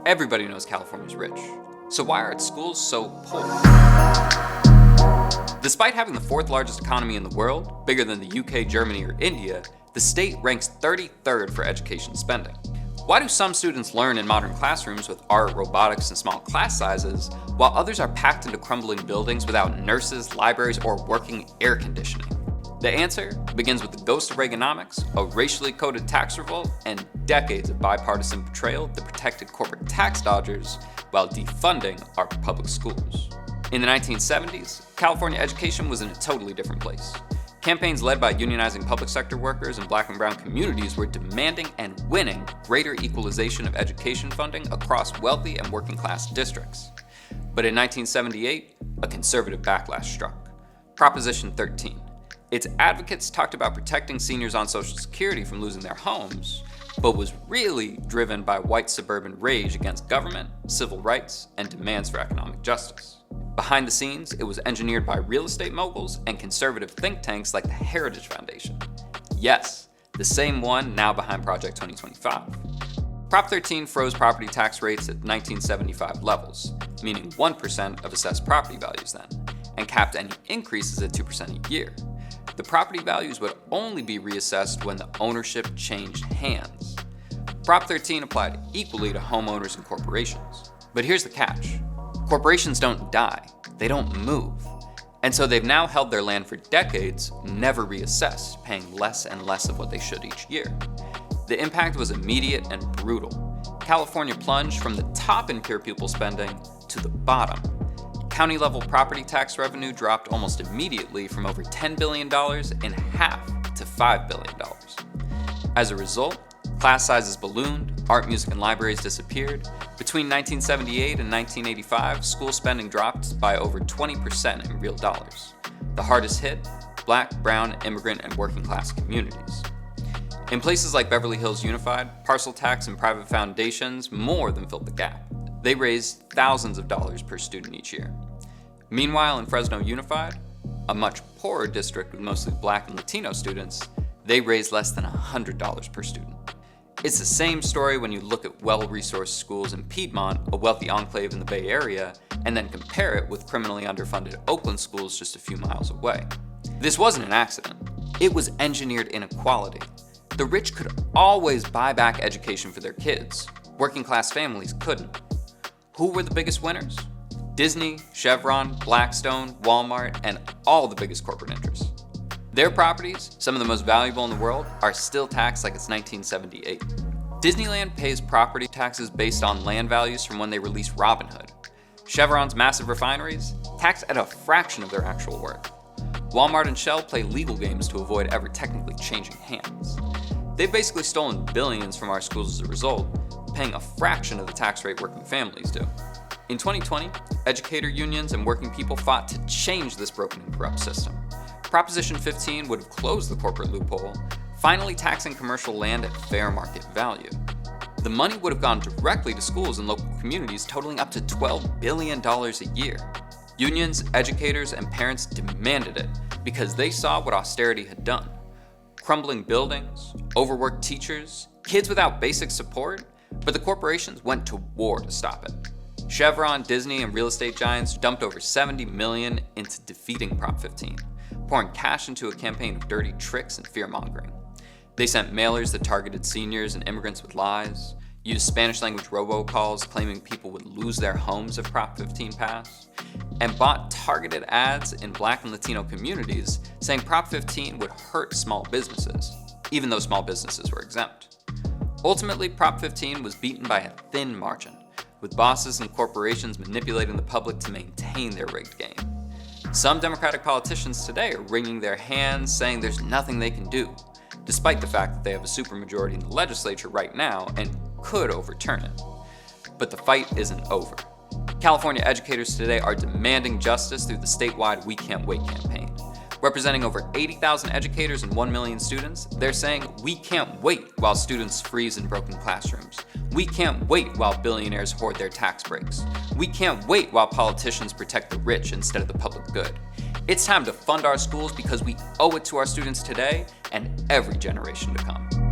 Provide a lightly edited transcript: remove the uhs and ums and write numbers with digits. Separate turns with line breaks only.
Everybody knows California's rich. So why are its schools so poor? Despite having the fourth largest economy in the world, bigger than the UK, Germany, or India, the state ranks 33rd for education spending. Why do some students learn in modern classrooms with art, robotics, and small class sizes, while others are packed into crumbling buildings without nurses, libraries, or working air conditioning? The answer begins with the ghost of Reaganomics, a racially coded tax revolt, and decades of bipartisan betrayal that protected corporate tax dodgers while defunding our public schools. In the 1970s, California education was in a totally different place. Campaigns led by unionizing public sector workers and black and brown communities were demanding and winning greater equalization of education funding across wealthy and working class districts. But in 1978, a conservative backlash struck. Proposition 13. Its advocates talked about protecting seniors on Social Security from losing their homes, but was really driven by white suburban rage against government, civil rights, and demands for economic justice. Behind the scenes, it was engineered by real estate moguls and conservative think tanks like the Heritage Foundation. Yes, the same one now behind Project 2025. Prop 13 froze property tax rates at 1975 levels, meaning 1% of assessed property values then, and capped any increases at 2% a year. The property values would only be reassessed when the ownership changed hands. Prop 13 applied equally to homeowners and corporations. But here's the catch. Corporations don't die, they don't move. And so they've now held their land for decades, never reassessed, paying less and less of what they should each year. The impact was immediate and brutal. California plunged from the top in pure pupil spending to the bottom. County-level property tax revenue dropped almost immediately from over $10 billion in half to $5 billion. As a result, class sizes ballooned, art, music, and libraries disappeared. Between 1978 and 1985, school spending dropped by over 20% in real dollars. The hardest hit, black, brown, immigrant, and working class communities. In places like Beverly Hills Unified, parcel tax and private foundations more than filled the gap. They raised thousands of dollars per student each year. Meanwhile, in Fresno Unified, a much poorer district with mostly black and Latino students, they raised less than $100 per student. It's the same story when you look at well-resourced schools in Piedmont, a wealthy enclave in the Bay Area, and then compare it with criminally underfunded Oakland schools just a few miles away. This wasn't an accident. It was engineered inequality. The rich could always buy back education for their kids. Working class families couldn't. Who were the biggest winners? Disney, Chevron, Blackstone, Walmart, and all the biggest corporate interests. Their properties, some of the most valuable in the world, are still taxed like it's 1978. Disneyland pays property taxes based on land values from when they released Robin Hood. Chevron's massive refineries, taxed at a fraction of their actual worth. Walmart and Shell play legal games to avoid ever technically changing hands. They've basically stolen billions from our schools as a result, paying a fraction of the tax rate working families do. In 2020, educator unions and working people fought to change this broken and corrupt system. Proposition 15 would have closed the corporate loophole, finally taxing commercial land at fair market value. The money would have gone directly to schools and local communities, totaling up to $12 billion a year. Unions, educators, and parents demanded it because they saw what austerity had done. Crumbling buildings, overworked teachers, kids without basic support, but the corporations went to war to stop it. Chevron, Disney, and real estate giants dumped over $70 million into defeating Prop 15, pouring cash into a campaign of dirty tricks and fear-mongering. They sent mailers that targeted seniors and immigrants with lies, used Spanish-language robocalls claiming people would lose their homes if Prop 15 passed, and bought targeted ads in Black and Latino communities saying Prop 15 would hurt small businesses, even though small businesses were exempt. Ultimately, Prop 15 was beaten by a thin margin, with bosses and corporations manipulating the public to maintain their rigged game. Some Democratic politicians today are wringing their hands, saying there's nothing they can do, despite the fact that they have a supermajority in the legislature right now and could overturn it. But the fight isn't over. California educators today are demanding justice through the statewide We Can't Wait campaign. Representing over 80,000 educators and 1 million students, they're saying we can't wait while students freeze in broken classrooms. We can't wait while billionaires hoard their tax breaks. We can't wait while politicians protect the rich instead of the public good. It's time to fund our schools because we owe it to our students today and every generation to come.